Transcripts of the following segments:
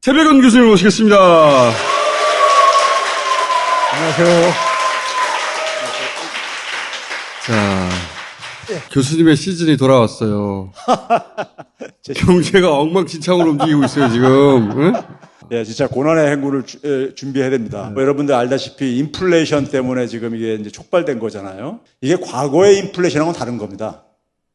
최백원 교수님 모시겠습니다. 안녕하세요. 자, 교수님의 시즌이 돌아왔어요. 경제가 엉망진창으로 움직이고 있어요, 지금. 응? 예, 진짜 고난의 행군을 준비해야 됩니다. 뭐 여러분들 알다시피 인플레이션 때문에 지금 이게 이제 촉발된 거잖아요. 이게 과거의 인플레이션하고는 다른 겁니다.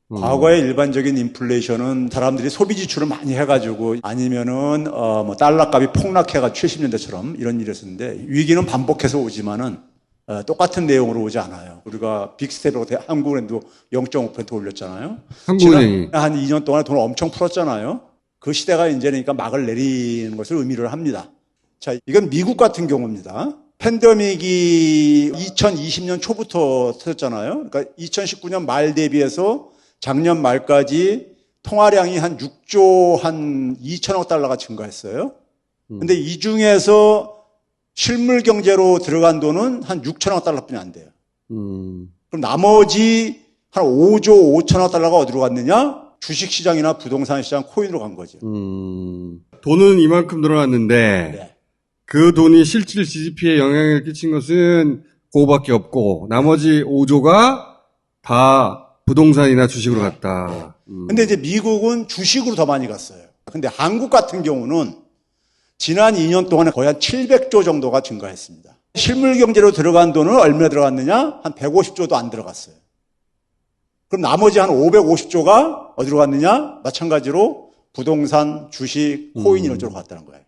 과거의 일반적인 인플레이션은 사람들이 소비 지출을 많이 해가지고 아니면은 뭐 달러값이 폭락해가 70년대처럼 이런 일이 있었는데 위기는 반복해서 오지만은 똑같은 내용으로 오지 않아요. 우리가 빅스텝으로 한국은행도 0.5% 올렸잖아요. 한국은행이 한 2년 동안 돈을 엄청 풀었잖아요. 그 시대가 이제니까 막을 내리는 것을 의미를 합니다. 자, 이건 미국 같은 경우입니다. 팬데믹이 2020년 초부터 터졌잖아요. 그러니까 2019년 말 대비해서 작년 말까지 통화량이 한 6조 한 2천억 달러가 증가했어요. 근데 이 중에서 실물 경제로 들어간 돈은 한 6천억 달러뿐이 안 돼요. 그럼 나머지 한 5조 5천억 달러가 어디로 갔느냐? 주식시장이나 부동산 시장, 코인으로 간 거죠. 돈은 이만큼 늘어났는데 네. 그 돈이 실질 GDP에 영향을 끼친 것은 그거밖에 없고 나머지 5조가 다 부동산이나 주식으로 갔다. 근데 이제 미국은 주식으로 더 많이 갔어요. 근데 한국 같은 경우는 지난 2년 동안에 거의 한 700조 정도가 증가했습니다. 실물 경제로 들어간 돈은 얼마나 들어갔느냐? 한 150조도 안 들어갔어요. 그럼 나머지 한 550조가 어디로 갔느냐? 마찬가지로 부동산, 주식, 코인 이런 쪽으로 갔다는 거예요.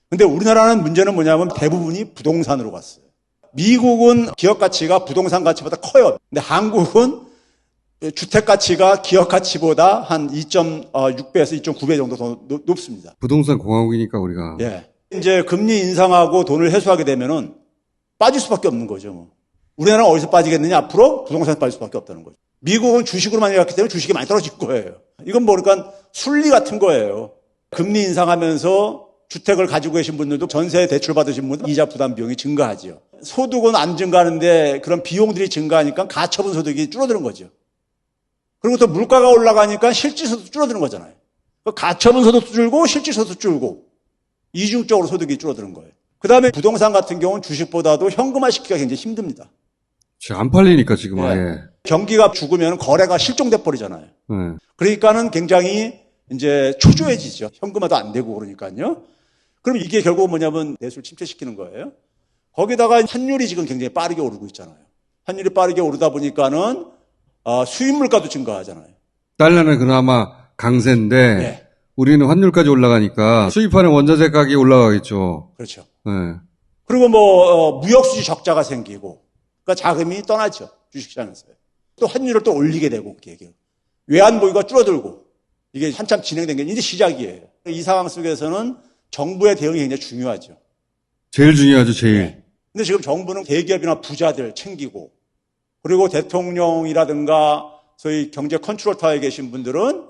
근데 우리나라는 문제는 뭐냐면 대부분이 부동산으로 갔어요. 미국은 기업 가치가 부동산 가치보다 커요. 근데 한국은 주택 가치가 기업 가치보다 한 2.6배에서 2.9배 정도 더 높습니다. 부동산 공화국이니까 우리가. 예. 이제 금리 인상하고 돈을 회수하게 되면은 빠질 수밖에 없는 거죠. 뭐. 우리나라는 어디서 빠지겠느냐? 앞으로 부동산에 빠질 수밖에 없다는 거죠. 미국은 주식으로 많이 갔기 때문에 주식이 많이 떨어질 거예요. 이건 뭐 그러니까 순리 같은 거예요. 금리 인상하면서 주택을 가지고 계신 분들도 전세 대출 받으신 분들 이자 부담 비용이 증가하죠. 소득은 안 증가하는데 그런 비용들이 증가하니까 가처분 소득이 줄어드는 거죠. 그리고 또 물가가 올라가니까 실질소득도 줄어드는 거잖아요. 가처분 소득도 줄고 실질소득도 줄고 이중적으로 소득이 줄어드는 거예요. 그 다음에 부동산 같은 경우는 주식보다도 현금화 시키기가 굉장히 힘듭니다. 안 팔리니까 지금 네. 아예. 경기가 죽으면 거래가 실종돼 버리잖아요. 네. 그러니까는 굉장히 이제 초조해지죠. 현금화도 안 되고 그러니까요. 그럼 이게 결국 뭐냐면 내수를 침체시키는 거예요. 거기다가 환율이 지금 굉장히 빠르게 오르고 있잖아요. 환율이 빠르게 오르다 보니까는 수입 물가도 증가하잖아요. 달러는 그나마 강세인데 네. 우리는 환율까지 올라가니까 수입하는 원자재 가격이 올라가겠죠. 그렇죠. 네. 그리고 뭐 무역 수지 적자가 생기고 그러니까 자금이 떠나죠. 주식시장에서. 또 환율을 또 올리게 되고 외환 보유가 줄어들고 이게 한참 진행된 게 이제 시작이에요. 이 상황 속에서는 정부의 대응이 굉장히 중요하죠. 제일 중요하죠, 제일. 네. 근데 지금 정부는 대기업이나 부자들 챙기고 그리고 대통령이라든가 소위 경제 컨트롤 타워에 계신 분들은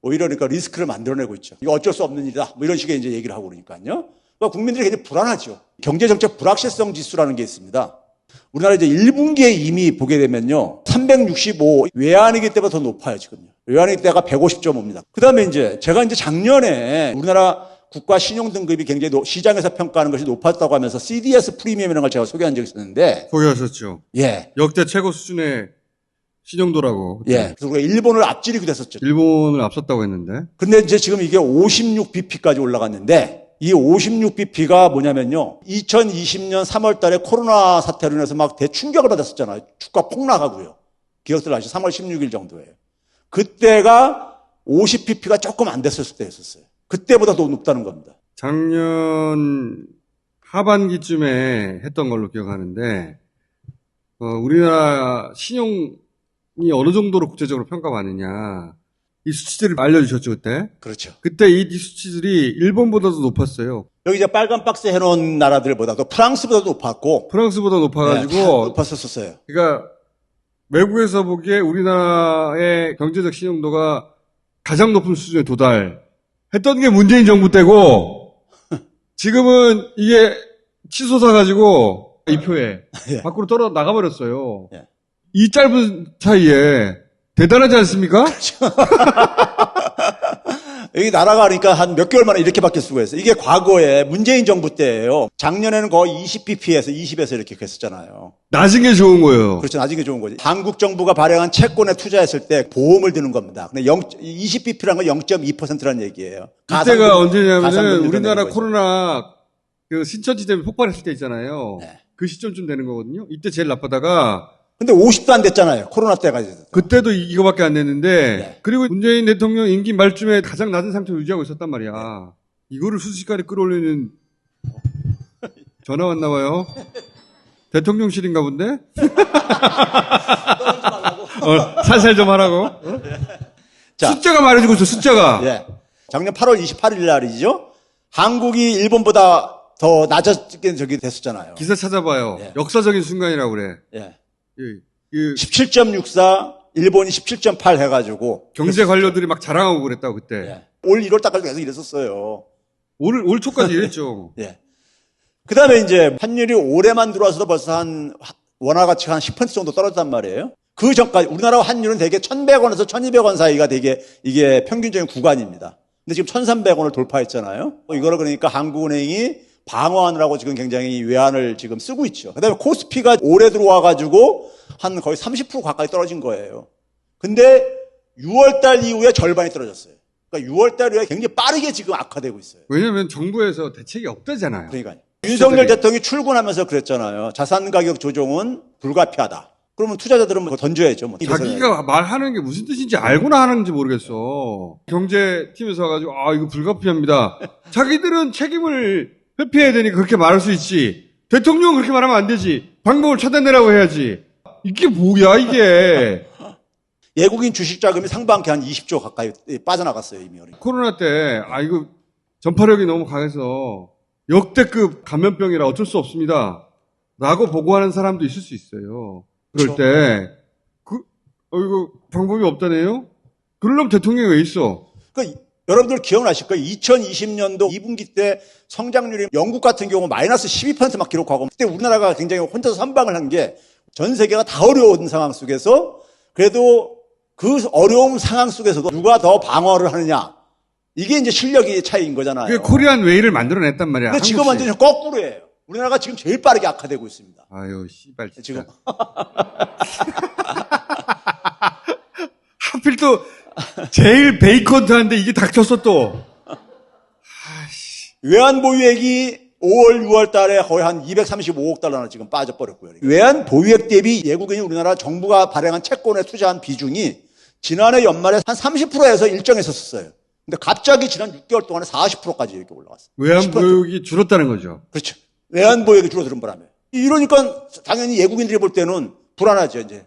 오히려 그러니까 리스크를 만들어내고 있죠. 이거 어쩔 수 없는 일이다. 뭐 이런 식의 이제 얘기를 하고 그러니까요. 그러니까 국민들이 굉장히 불안하죠. 경제정책 불확실성 지수라는 게 있습니다. 우리나라 이제 1분기에 이미 보게 되면요. 365, 외환위기 때보다 더 높아요, 지금요. 외환위기 때가 150.5입니다. 그 다음에 이제 제가 이제 작년에 우리나라 국가 신용 등급이 굉장히 시장에서 평가하는 것이 높았다고 하면서 CDS 프리미엄이라는 걸 제가 소개한 적이 있었는데. 소개하셨죠. 예. 역대 최고 수준의 신용도라고. 그때. 예. 그래서 우리가 일본을 앞지르기도 했었죠. 일본을 앞섰다고 했는데. 근데 이제 지금 이게 56bp까지 올라갔는데 이 56bp가 뭐냐면요. 2020년 3월 달에 코로나 사태로 인해서 막 대충격을 받았었잖아요. 주가 폭락하고요. 기억들 아시죠? 3월 16일 정도예요. 그때가 50bp가 조금 안 됐을 때였었어요. 그때보다 더 높다는 겁니다. 작년 하반기쯤에 했던 걸로 기억하는데, 우리나라 신용이 어느 정도로 국제적으로 평가받느냐, 이 수치들을 알려주셨죠, 그때? 그렇죠. 그때 이 수치들이 일본보다도 높았어요. 여기 이제 빨간 박스 해놓은 나라들보다도 프랑스보다도 높았고, 프랑스보다 높아가지고. 네, 높았었어요. 그러니까 외국에서 보기에 우리나라의 경제적 신용도가 가장 높은 수준에 도달했던 게 문재인 정부 때고, 지금은 이게 치솟아가지고 이 표에 예. 밖으로 떨어 나가버렸어요. 예. 이 짧은 차이에 대단하지 않습니까? 여기 나라가 그러니까 한 몇 개월 만에 이렇게 바뀔 수가 있어요. 이게 과거에 문재인 정부 때예요. 작년에는 거의 20bp에서 20에서 이렇게 했었잖아요. 낮은 게 좋은 거예요. 그렇죠. 나중에 좋은 거지. 한국 정부가 발행한 채권에 투자했을 때 보험을 드는 겁니다. 근데 20bp라는 건 0.2%라는 얘기예요. 그때가 언제냐면은 가상금리 우리나라 내는 거죠. 코로나 그 신천지 때문에 폭발했을 때 있잖아요. 네. 그 시점쯤 되는 거거든요. 이때 제일 나쁘다가 근데 50도 안 됐잖아요. 코로나 때가. 그때도 이거밖에 안 됐는데 네. 그리고 문재인 대통령 임기 말쯤에 가장 낮은 상태를 유지하고 있었단 말이야. 이거를 순식간에 끌어올리는 전화 왔나 봐요. 대통령실인가 본데? 살살 좀 하라고. 자. 숫자가 말해주고 있어, 숫자가. 예. 작년 8월 28일 날이죠. 한국이 일본보다 더 낮게 저기 됐었잖아요. 기사 찾아봐요. 예. 역사적인 순간이라고 그래. 예. 17.64, 일본이 17.8 해가지고. 경제 관료들이 막 자랑하고 그랬다고, 그때. 예. 올 1월 달까지 계속 이랬었어요. 올 초까지 이랬죠. 예. 그 다음에 이제 환율이 올해만 들어와서도 벌써 한 원화 가치가 한 10% 정도 떨어졌단 말이에요. 그 전까지 우리나라 환율은 대개 1,100원에서 1,200원 사이가 되게 이게 평균적인 구간입니다. 근데 지금 1,300원을 돌파했잖아요. 이거를 그러니까 한국은행이 방어하느라고 지금 굉장히 외환을 지금 쓰고 있죠. 그 다음에 코스피가 올해 들어와가지고 한 거의 30% 가까이 떨어진 거예요. 근데 6월달 이후에 절반이 떨어졌어요. 그러니까 6월달 이후에 굉장히 빠르게 지금 악화되고 있어요. 왜냐면 정부에서 대책이 없다잖아요. 그러니까요. 윤석열 대통령이 출근하면서 그랬잖아요. 자산 가격 조정은 불가피하다. 그러면 투자자들은 뭐 던져야죠. 뭐. 자기가 말하는 게 무슨 뜻인지 알고나 하는지 모르겠어. 경제팀에서 와가지고 이거 불가피합니다. 자기들은 책임을 회피해야 되니까 그렇게 말할 수 있지. 대통령은 그렇게 말하면 안 되지. 방법을 찾아내라고 해야지. 이게 뭐야 이게. 외국인 주식 자금이 상반기 한 20조 가까이 빠져나갔어요 이미. 코로나 때 이거 전파력이 너무 강해서 역대급 감염병이라 어쩔 수 없습니다. 라고 보고하는 사람도 있을 수 있어요. 그럴 그렇죠. 때, 이거 방법이 없다네요? 그러려면 대통령이 왜 있어? 여러분들 기억나실 거예요. 2020년도 2분기 때 성장률이 영국 같은 경우 마이너스 12%막 기록하고 그때 우리나라가 굉장히 혼자서 선방을 한 게 전 세계가 다 어려운 상황 속에서 그래도 그 어려운 상황 속에서도 누가 더 방어를 하느냐. 이게 이제 실력의 차이인 거잖아요. 그게 코리안 웨이를 만들어냈단 말이야. 근데 지금 완전히 거꾸로예요. 우리나라가 지금 제일 빠르게 악화되고 있습니다. 아유, 씨발, 진짜. 지금. 하필 또, 제일 베이컨트한데 이게 닥쳤어 또. 외환보유액이 5월, 6월 달에 거의 한 235억 달러나 지금 빠져버렸고요. 외환보유액 대비 외국인이 우리나라 정부가 발행한 채권에 투자한 비중이 지난해 연말에 한 30%에서 일정했었어요. 근데 갑자기 지난 6개월 동안에 40%까지 이렇게 올라갔어요. 외환보유액이 줄었다는 거죠. 그렇죠. 외환보유액이 줄어드는 바람에. 이러니까 당연히 외국인들이 볼 때는 불안하죠, 이제.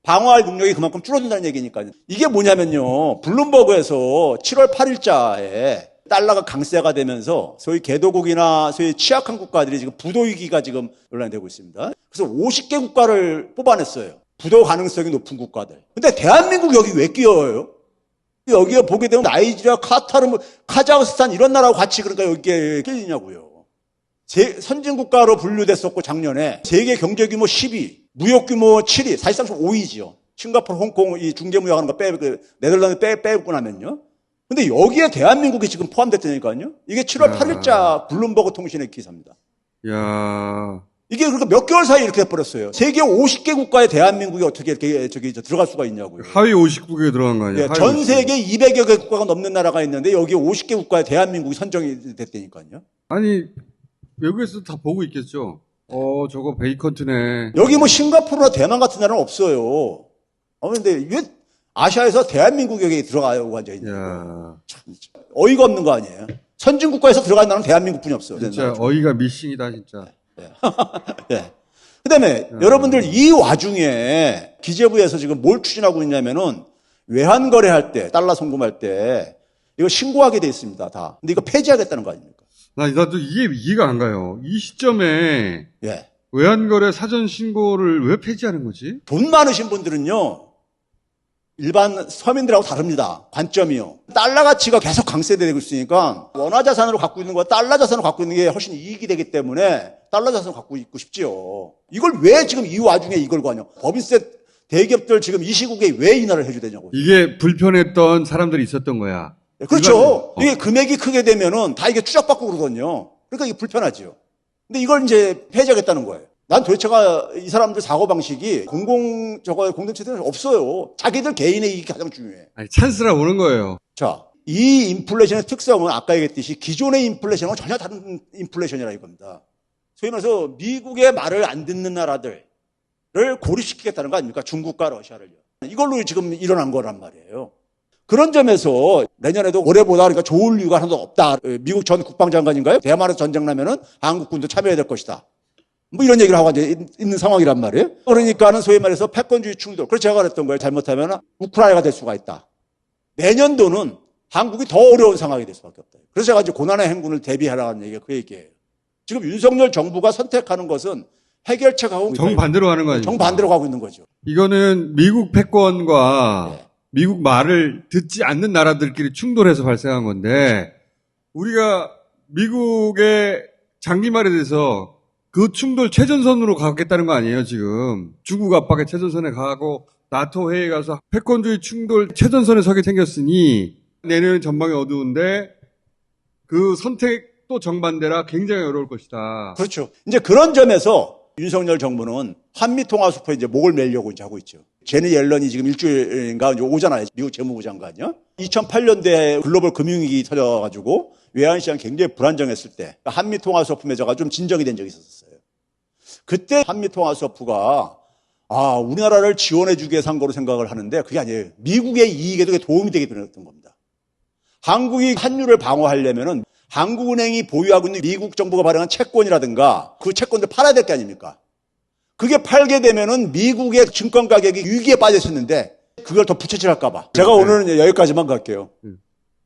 방어할 능력이 그만큼 줄어든다는 얘기니까요. 이게 뭐냐면요. 블룸버그에서 7월 8일자에 달러가 강세가 되면서 소위 개도국이나 소위 취약한 국가들이 지금 부도 위기가 지금 논란이 되고 있습니다. 그래서 50개 국가를 뽑아냈어요. 부도 가능성이 높은 국가들. 근데 대한민국 여기 왜 끼어요? 여기에 보게 되면 나이지리아, 카타르, 카자흐스탄 이런 나라하고 같이 그러니까 여기에 끼리냐고요. 선진국가로 분류됐었고 작년에 세계 경제 규모 10위, 무역 규모 7위, 사실상 5위지요. 싱가포르, 홍콩 이 중개무역하는 거 네덜란드 빼고 나면요. 근데 여기에 대한민국이 지금 포함됐다니까요. 이게 7월 8일자 블룸버그 통신의 기사입니다. 야, 이게 그러니까 몇 개월 사이에 이렇게 돼버렸어요. 세계 50개 국가에 대한민국이 어떻게 이렇게 들어갈 수가 있냐고요. 하위 59개에 들어간 거 아니야? 예, 전 세계 200여 개 국가가 넘는 나라가 있는데 여기 50개 국가에 대한민국이 선정이 됐다니까요. 아니, 외국에서 다 보고 있겠죠. 저거 베이컨트네. 여기 뭐 싱가포르나 대만 같은 나라는 없어요. 근데 왜 아시아에서 대한민국 여기 들어가요, 완전히. 야, 참, 어이가 없는 거 아니에요. 선진국가에서 들어간 나라는 대한민국뿐이 없어요. 진짜 어이가 미싱이다, 진짜. 예. 그 다음에 여러분들 이 와중에 기재부에서 지금 뭘 추진하고 있냐면은 외환거래할 때, 달러 송금할 때 이거 신고하게 돼 있습니다, 다. 근데 이거 폐지하겠다는 거 아닙니까? 나도 이게 이해가 안 가요. 이 시점에 예. 외환거래 사전 신고를 왜 폐지하는 거지? 돈 많으신 분들은요, 일반 서민들하고 다릅니다. 관점이요. 달러 가치가 계속 강세되고 있으니까 원화 자산으로 갖고 있는 거와 달러 자산으로 갖고 있는 게 훨씬 이익이 되기 때문에 달러 자산을 갖고 있고 싶지요. 이걸 왜 지금 이 와중에 이걸 관여? 법인세 대기업들 지금 이 시국에 왜 인하를 해줘야 되냐고. 이게 불편했던 사람들이 있었던 거야. 그렇죠. 이게 금액이 크게 되면은 다 이게 추적받고 그러거든요. 그러니까 이게 불편하죠. 근데 이걸 이제 폐지하겠다는 거예요. 난 도대체가 이 사람들 사고방식이 공동체들은 없어요. 자기들 개인의 이익이 가장 중요해. 아니, 찬스라 오는 거예요. 자, 이 인플레이션의 특성은 아까 얘기했듯이 기존의 인플레이션과 전혀 다른 인플레이션이라 이겁니다. 소위 말해서 미국의 말을 안 듣는 나라들을 고립시키겠다는 거 아닙니까? 중국과 러시아를요. 이걸로 지금 일어난 거란 말이에요. 그런 점에서 내년에도 올해보다 그러니까 좋을 이유가 하나도 없다. 미국 전 국방장관인가요? 대만에서 전쟁 나면은 한국군도 참여해야 될 것이다. 뭐 이런 얘기를 하고 이제 있는 상황이란 말이에요. 그러니까는 소위 말해서 패권주의 충돌. 그래서 제가 그랬던 거예요. 잘못하면 우크라이나가 될 수가 있다. 내년도는 한국이 더 어려운 상황이 될 수밖에 없다. 그래서 제가 이제 고난의 행군을 대비하라는 얘기가 그 얘기예요. 지금 윤석열 정부가 선택하는 것은 해결책하고 정반대로 하는 거죠. 정반대로 가고 있는 거죠. 이거는 미국 패권과 네. 미국 말을 듣지 않는 나라들끼리 충돌해서 발생한 건데 우리가 미국의 장기말에 대해서 그 충돌 최전선으로 가겠다는 거 아니에요, 지금. 중국 압박의 최전선에 가고 나토 회의에 가서 패권주의 충돌 최전선에 서게 생겼으니 내년 전망이 어두운데 그 선택도 정반대라 굉장히 어려울 것이다. 그렇죠. 이제 그런 점에서 윤석열 정부는 한미통화수포에 이제 목을 매려고 이제 하고 있죠. 제니 옐런이 지금 일주일인가 이제 오잖아요. 미국 재무부 장관이요. 2008년도에 글로벌 금융위기 터져가지고 외환시장 굉장히 불안정했을 때 한미통화수포 맺어가 좀 진정이 된 적이 있었어요. 그때 한미통화수포가 우리나라를 지원해주기 위해서 한 거로 생각을 하는데 그게 아니에요. 미국의 이익에도 도움이 되게 되었던 겁니다. 한국이 환율을 방어하려면은 한국은행이 보유하고 있는 미국 정부가 발행한 채권이라든가 그 채권들 팔아야 될 게 아닙니까? 그게 팔게 되면은 미국의 증권 가격이 위기에 빠졌었는데 그걸 더 부채질할까봐. 제가 오늘은 여기까지만 갈게요.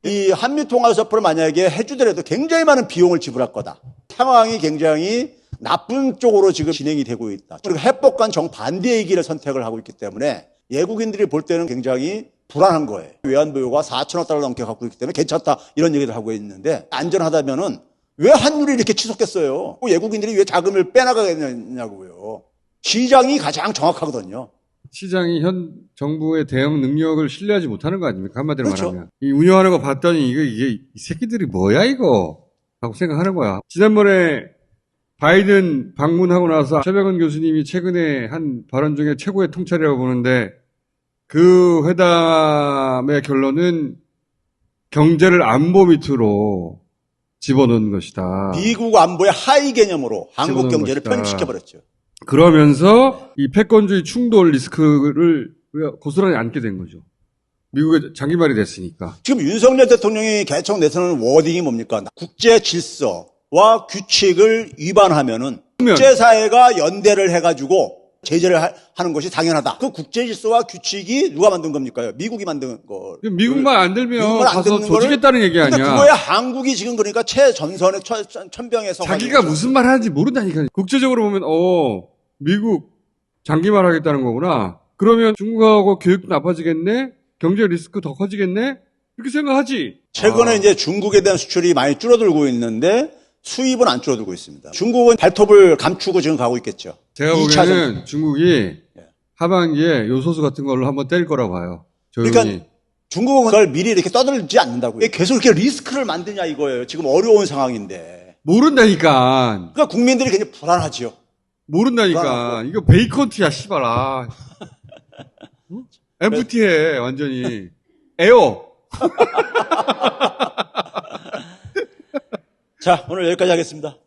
이 한미통화수포를 만약에 해주더라도 굉장히 많은 비용을 지불할 거다. 상황이 굉장히 나쁜 쪽으로 지금 진행이 되고 있다. 그리고 해법과 정반대의 길을 선택을 하고 있기 때문에 외국인들이 볼 때는 굉장히 불안한 거예요. 외환보유가 4천억 달러 넘게 갖고 있기 때문에 괜찮다 이런 얘기를 하고 있는데 안전하다면은 왜 환율이 이렇게 치솟겠어요? 외국인들이 왜 자금을 빼나가겠냐고요. 시장이 가장 정확하거든요. 시장이 현 정부의 대응 능력을 신뢰하지 못하는 거 아닙니까? 한마디로 그렇죠. 말하면. 이 운영하는 거 봤더니 이게 이 새끼들이 뭐야 이거? 라고 생각하는 거야. 지난번에 바이든 방문하고 나서 최백은 교수님이 최근에 한 발언 중에 최고의 통찰이라고 보는데 그 회담의 결론은 경제를 안보 밑으로 집어넣은 것이다. 미국 안보의 하위 개념으로 한국 집어넣은 경제를 것이다. 편입시켜버렸죠. 그러면서 이 패권주의 충돌 리스크를 고스란히 안게 된 거죠. 미국의 장기말이 됐으니까. 지금 윤석열 대통령이 개척 내세우는 워딩이 뭡니까? 국제 질서와 규칙을 위반하면은 국제사회가 연대를 해가지고 제재를 하는 것이 당연하다. 그 국제 질서와 규칙이 누가 만든 겁니까? 미국이 만든 거. 미국만 안 들면 미국만 안 가서 듣는 조지겠다는 얘기 근데 아니야. 그거야 한국이 지금 그러니까 최전선의 천병에 서 자기가 무슨 말 하는지 모른다니까. 국제적으로 보면 미국 장기말 하겠다는 거구나. 그러면 중국하고 교육도 나빠지겠네. 경제 리스크 더 커지겠네. 이렇게 생각하지. 최근에 이제 중국에 대한 수출이 많이 줄어들고 있는데 수입은 안 줄어들고 있습니다. 중국은 발톱을 감추고 지금 가고 있겠죠. 제가 2차 보기에는 중국이 하반기에 요소수 같은 걸로 한번 때릴 거라고 봐요. 조용히. 그러니까 중국은 그걸 미리 이렇게 떠들지 않는다고요. 왜 계속 이렇게 리스크를 만드냐 이거예요. 지금 어려운 상황인데. 모른다니까. 그러니까 국민들이 굉장히 불안하지요. 모른다니까. 불안하고. 이거 베이컨트야, 씨발아. 응? 엠프티해, 완전히. 에어. 자, 오늘 여기까지 하겠습니다.